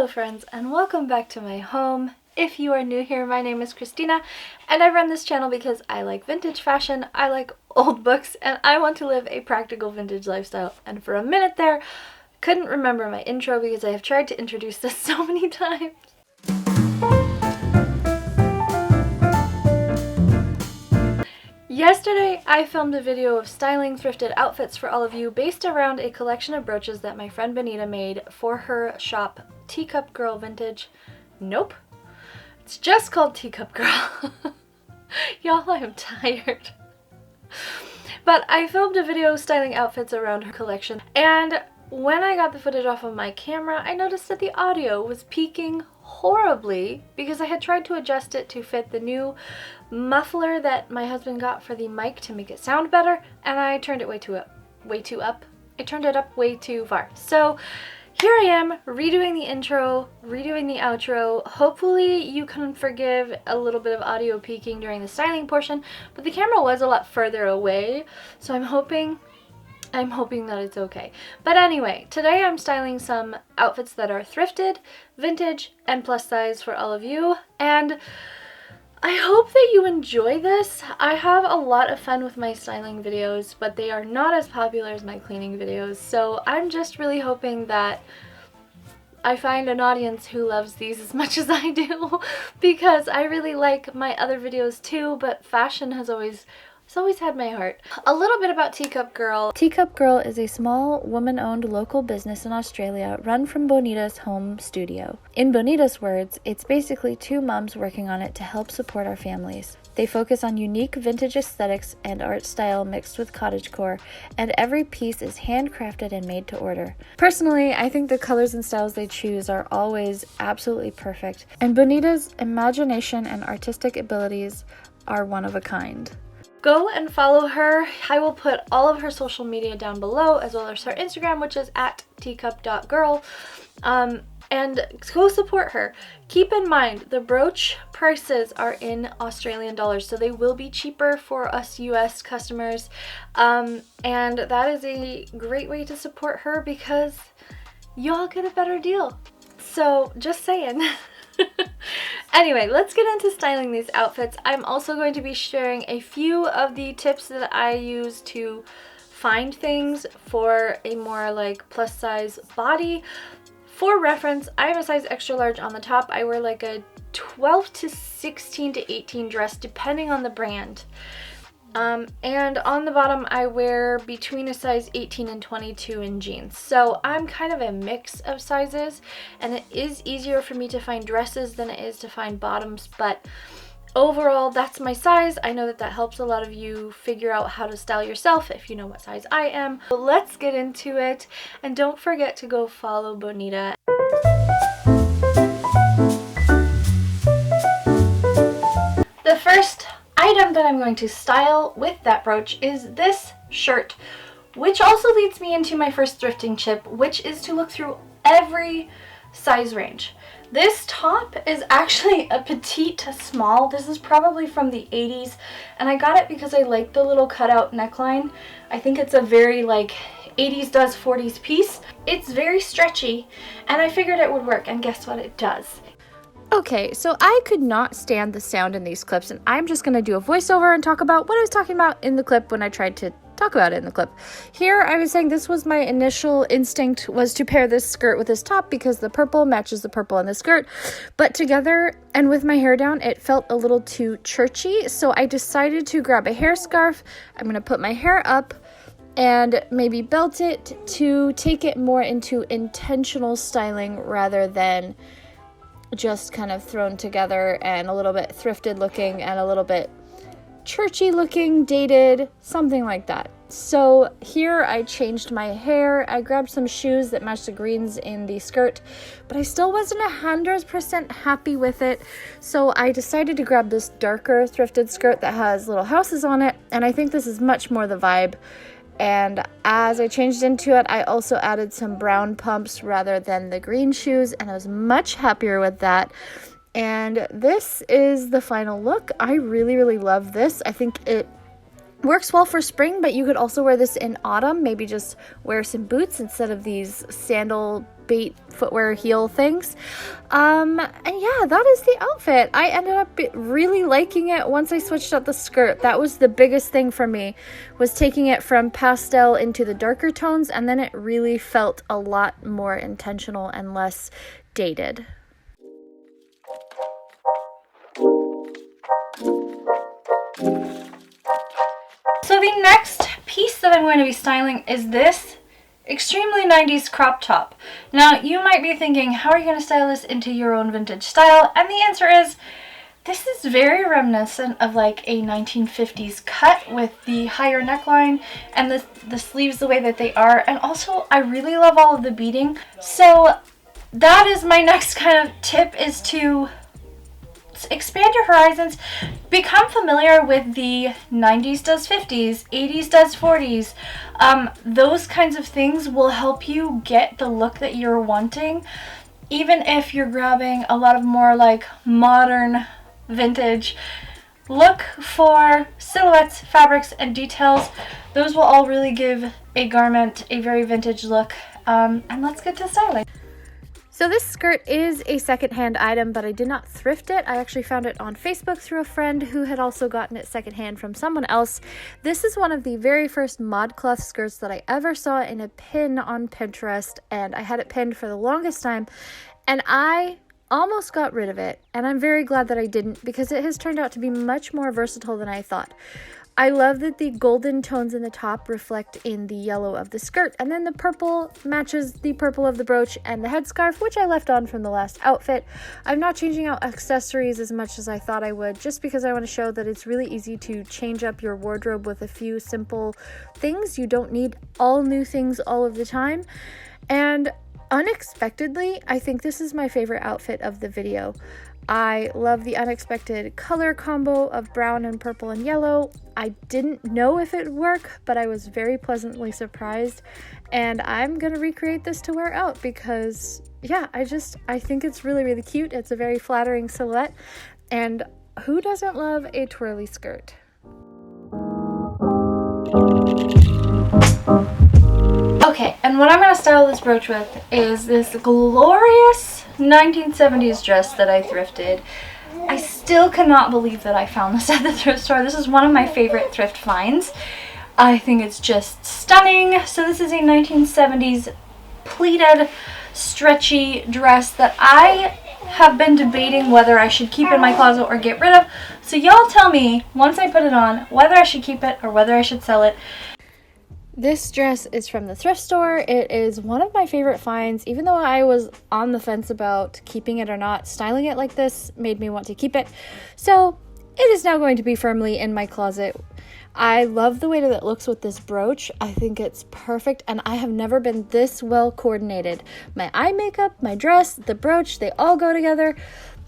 Hello friends, and welcome back to my home. If you are new here, my name is Kristina, and I run this channel because I like vintage fashion, I like old books, and I want to live a practical vintage lifestyle. And for a minute there, couldn't remember my intro because I have tried to introduce this so many times. Yesterday, I filmed a video of styling thrifted outfits for all of you based around a collection of brooches that my friend Bonita made for her shop, Teacup Girl Vintage. Nope. It's just called Teacup Girl. Y'all, I am tired. But I filmed a video styling outfits around her collection, and when I got the footage off of my camera, I noticed that the audio was peaking horribly because I had tried to adjust it to fit the new muffler that my husband got for the mic to make it sound better, and I turned it way too up. I turned it up way too far. So here I am redoing the intro, redoing the outro. Hopefully you can forgive a little bit of audio peaking during the styling portion, but the camera was a lot further away, so I'm hoping that it's okay. But anyway, today I'm styling some outfits that are thrifted, vintage, and plus size for all of you, and I hope that you enjoy this. I have a lot of fun with my styling videos, but they are not as popular as my cleaning videos, so I'm just really hoping that I find an audience who loves these as much as I do, because I really like my other videos too, but fashion has always had my heart. A little bit about Teacup Girl. Teacup Girl is a small woman-owned local business in Australia run from Bonita's home studio. In Bonita's words, it's basically two moms working on it to help support our families. They focus on unique vintage aesthetics and art style mixed with cottagecore, and every piece is handcrafted and made to order. Personally, I think the colors and styles they choose are always absolutely perfect, and Bonita's imagination and artistic abilities are one of a kind. Go and follow her. I will put all of her social media down below, as well as her Instagram, which is at teacup.girl. And go support her. Keep in mind, the brooch prices are in Australian dollars, so they will be cheaper for us US customers. And that is a great way to support her because y'all get a better deal. So just saying. Anyway, let's get into styling these outfits. I'm also going to be sharing a few of the tips that I use to find things for a more like plus size body. For reference, I'm a size extra large on the top. I wear like a 12 to 16 to 18 dress depending on the brand. And on the bottom I wear between a size 18 and 22 in jeans. So I'm kind of a mix of sizes, and it is easier for me to find dresses than it is to find bottoms, but overall that's my size. I know that that helps a lot of you figure out how to style yourself if you know what size I am. But let's get into it, and don't forget to go follow Bonita. The first item that I'm going to style with that brooch is this shirt, which also leads me into my first thrifting tip, which is to look through every size range. This top is actually a petite small. This is probably from the 80s, and I got it because I like the little cutout neckline. I think it's a very like 80s does 40s piece. It's very stretchy, and I figured it would work, and guess what, it does. Okay, so I could not stand the sound in these clips, and I'm just going to do a voiceover and talk about what I was talking about in the clip when I tried to talk about it in the clip. Here, I was saying this was my initial instinct, was to pair this skirt with this top because the purple matches the purple on the skirt, but together and with my hair down, it felt a little too churchy, so I decided to grab a hair scarf. I'm going to put my hair up and maybe belt it to take it more into intentional styling rather than just kind of thrown together and a little bit thrifted looking and a little bit churchy looking, dated, something like that. So here I changed my hair. I grabbed some shoes that matched the greens in the skirt, but I still wasn't 100% happy with it. So I decided to grab this darker thrifted skirt that has little houses on it, and I think this is much more the vibe. And as I changed into it, I also added some brown pumps rather than the green shoes, and I was much happier with that. And this is the final look. I really, really love this. I think it Works well for spring, but you could also wear this in autumn. Maybe just wear some boots instead of these sandal bait footwear heel things. And yeah, that is the outfit. I ended up really liking it once I switched out the skirt. That was the biggest thing for me, was taking it from pastel into the darker tones, and then it really felt a lot more intentional and less dated. So the next piece that I'm going to be styling is this extremely 90s crop top. Now you might be thinking, how are you going to style this into your own vintage style? And the answer is, this is very reminiscent of like a 1950s cut with the higher neckline and the sleeves the way that they are. And also I really love all of the beading. So that is my next kind of tip, is to expand your horizons. Become familiar with the 90s does 50s, 80s does 40s. Those kinds of things will help you get the look that you're wanting. Even if you're grabbing a lot of more like modern vintage, look for silhouettes, fabrics, and details. Those will all really give a garment a very vintage look. And let's get to styling. So this skirt is a secondhand item, but I did not thrift it. I actually found it on Facebook through a friend who had also gotten it secondhand from someone else. This is one of the very first ModCloth skirts that I ever saw in a pin on Pinterest, and I had it pinned for the longest time, and I almost got rid of it, and I'm very glad that I didn't, because it has turned out to be much more versatile than I thought. I love that the golden tones in the top reflect in the yellow of the skirt, and then the purple matches the purple of the brooch and the headscarf, which I left on from the last outfit. I'm not changing out accessories as much as I thought I would, just because I want to show that it's really easy to change up your wardrobe with a few simple things. You don't need all new things all of the time. And unexpectedly, I think this is my favorite outfit of the video. I love the unexpected color combo of brown and purple and yellow. I didn't know if it would work, but I was very pleasantly surprised, and I'm gonna recreate this to wear out because, yeah, I think it's really, really cute. It's a very flattering silhouette, and who doesn't love a twirly skirt? Okay, and what I'm gonna style this brooch with is this glorious 1970s dress that I thrifted. I still cannot believe that I found this at the thrift store. This is one of my favorite thrift finds. I think it's just stunning. So this is a 1970s pleated stretchy dress that I have been debating whether I should keep in my closet or get rid of. So y'all tell me, once I put it on, whether I should keep it or whether I should sell it. This dress is from the thrift store. It is one of my favorite finds. Even though I was on the fence about keeping it or not, styling it like this made me want to keep it. So it is now going to be firmly in my closet. I love the way that it looks with this brooch. I think it's perfect, and I have never been this well coordinated. My eye makeup, my dress, the brooch, they all go together.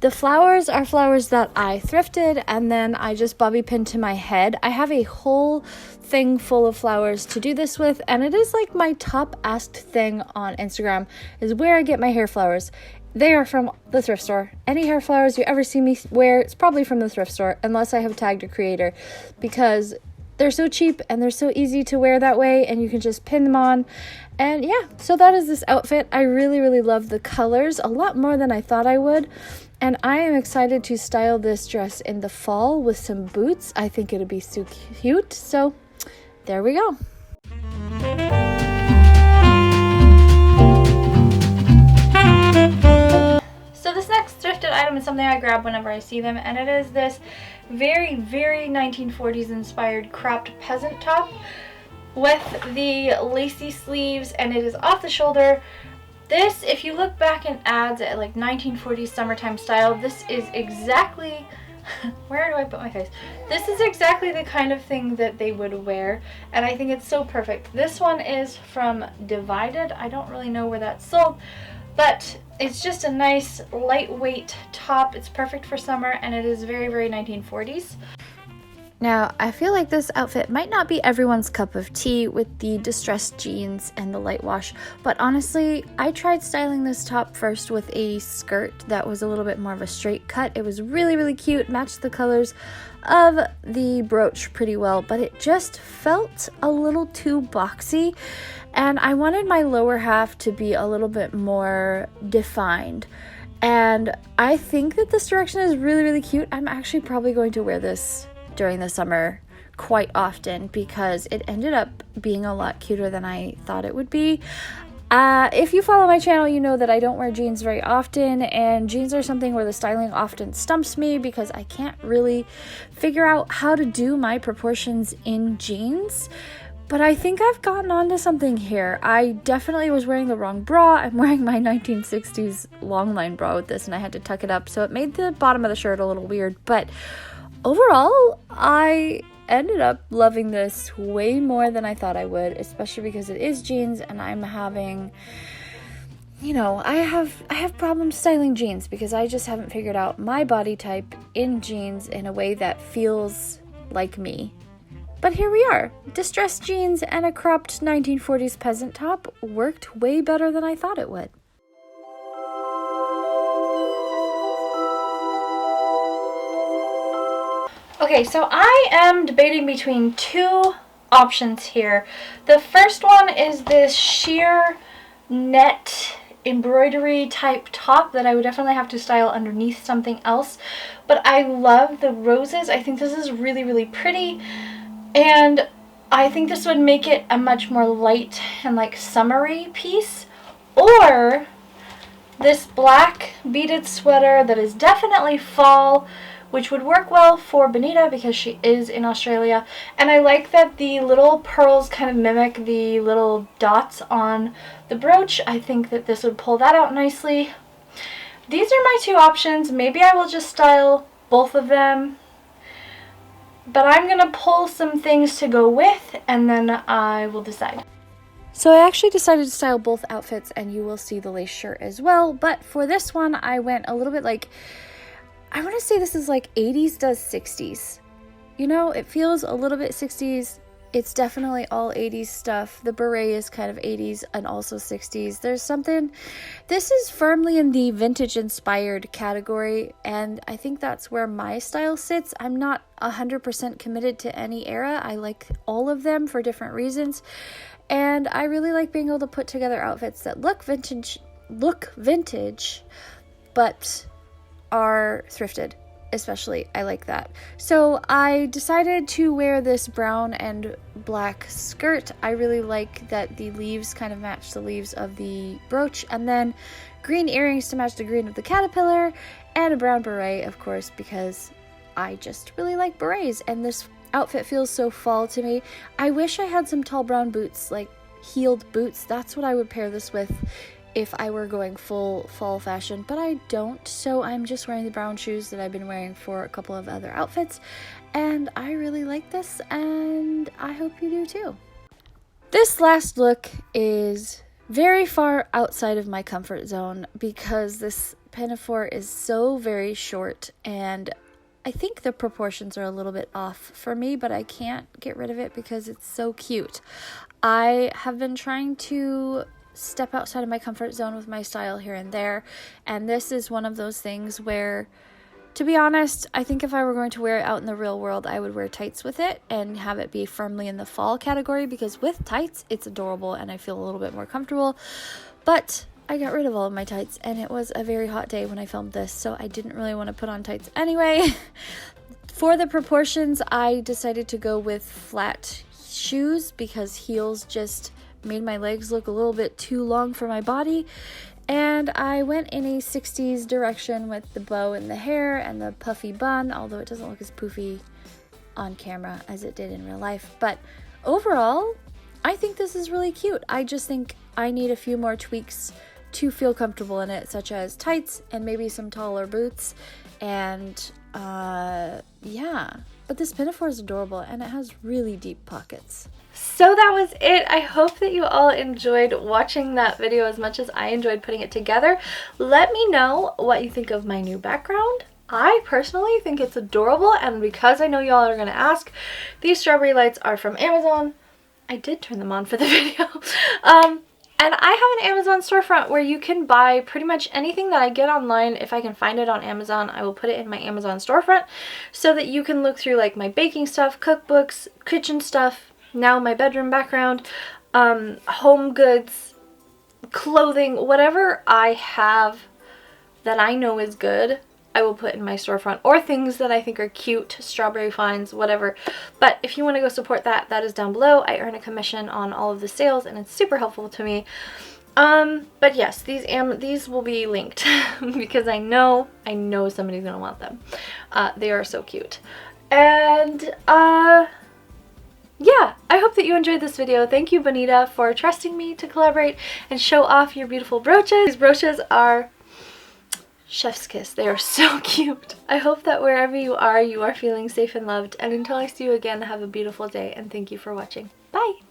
The flowers are flowers that I thrifted, and then I just bobby pinned to my head. I have a whole thing full of flowers to do this with, and it is like my top asked thing on Instagram is where I get my hair flowers. They are from the thrift store. Any hair flowers you ever see me wear, it's probably from the thrift store, unless I have tagged a creator, because they're so cheap and they're so easy to wear that way, and you can just pin them on. And yeah, so that is this outfit. I really, really love the colors, a lot more than I thought I would. And I am excited to style this dress in the fall with some boots. I think it'll be so cute. So there we go. So this next thrifted item is something I grab whenever I see them, and it is this very, very 1940s inspired cropped peasant top with the lacy sleeves, and it is off the shoulder. This, if you look back in ads at like 1940s summertime style, this is exactly, where do I put my face? This is exactly the kind of thing that they would wear, and I think it's so perfect. This one is from Divided. I don't really know where that's sold, but it's just a nice lightweight top. It's perfect for summer, and it is very, very 1940s. Now, I feel like this outfit might not be everyone's cup of tea with the distressed jeans and the light wash, but honestly, I tried styling this top first with a skirt that was a little bit more of a straight cut. It was really, really cute, matched the colors of the brooch pretty well, but it just felt a little too boxy, and I wanted my lower half to be a little bit more defined. And I think that this direction is really, really cute. I'm actually probably going to wear this during the summer quite often because it ended up being a lot cuter than I thought it would be. If you follow my channel, you know that I don't wear jeans very often, and jeans are something where the styling often stumps me because I can't really figure out how to do my proportions in jeans. But I think I've gotten onto something here. I definitely was wearing the wrong bra. I'm wearing my 1960s longline bra with this, and I had to tuck it up, so it made the bottom of the shirt a little weird. But overall, I ended up loving this way more than I thought I would, especially because it is jeans, and I'm having, I have problems styling jeans because I just haven't figured out my body type in jeans in a way that feels like me. But here we are. Distressed jeans and a cropped 1940s peasant top worked way better than I thought it would. Okay, so I am debating between two options here. The first one is this sheer net embroidery type top that I would definitely have to style underneath something else. But I love the roses. I think this is really, really pretty. And I think this would make it a much more light and like summery piece. Or this black beaded sweater that is definitely fall, which would work well for Bonita because she is in Australia. And I like that the little pearls kind of mimic the little dots on the brooch. I think that this would pull that out nicely. These are my two options. Maybe I will just style both of them, but I'm gonna pull some things to go with and then I will decide. So I actually decided to style both outfits, and you will see the lace shirt as well. But for this one, I went a little bit like, I want to say this is like 80s does 60s. It feels a little bit 60s. It's definitely all 80s stuff. The beret is kind of 80s and also 60s. There's something, this is firmly in the vintage inspired category, and I think that's where my style sits. I'm not 100% committed to any era. I like all of them for different reasons, and I really like being able to put together outfits that look vintage, but are thrifted. Especially, I like that. So I decided to wear this brown and black skirt. I really like that the leaves kind of match the leaves of the brooch, and then green earrings to match the green of the caterpillar, and a brown beret, of course, because I just really like berets, and this outfit feels so fall to me. I wish I had some tall brown boots, like heeled boots. That's what I would pair this with if I were going full fall fashion, but I don't, so I'm just wearing the brown shoes that I've been wearing for a couple of other outfits, and I really like this, and I hope you do too. This last look is very far outside of my comfort zone because this pinafore is so very short, and I think the proportions are a little bit off for me, but I can't get rid of it because it's so cute. I have been trying to step outside of my comfort zone with my style here and there, and this is one of those things where, to be honest, I think if I were going to wear it out in the real world, I would wear tights with it and have it be firmly in the fall category, because with tights it's adorable and I feel a little bit more comfortable. But I got rid of all of my tights, and it was a very hot day when I filmed this, so I didn't really want to put on tights anyway. For the proportions, I decided to go with flat shoes because heels just made my legs look a little bit too long for my body, and I went in a 60s direction with the bow in the hair and the puffy bun, although it doesn't look as poofy on camera as it did in real life. But overall, I think this is really cute. I just think I need a few more tweaks to feel comfortable in it, such as tights and maybe some taller boots, and yeah. But this pinafore is adorable, and it has really deep pockets. So that was it. I hope that you all enjoyed watching that video as much as I enjoyed putting it together. Let me know what you think of my new background. I personally think it's adorable, and because I know y'all are going to ask, these strawberry lights are from Amazon. I did turn them on for the video. And I have an Amazon storefront where you can buy pretty much anything that I get online. If I can find it on Amazon, I will put it in my Amazon storefront so that you can look through like my baking stuff, cookbooks, kitchen stuff, now my bedroom background, home goods, clothing, whatever I have that I know is good, I will put in my storefront, or things that I think are cute, strawberry finds, whatever. But if you want to go support that, that is down below. I earn a commission on all of the sales, and it's super helpful to me. But yes, these will be linked because I know somebody's gonna want them. They are so cute. And yeah, I hope that you enjoyed this video. Thank you, Bonita, for trusting me to collaborate and show off your beautiful brooches. These brooches are chef's kiss. They are so cute. I hope that wherever you are feeling safe and loved. And until I see you again, have a beautiful day, and thank you for watching. Bye!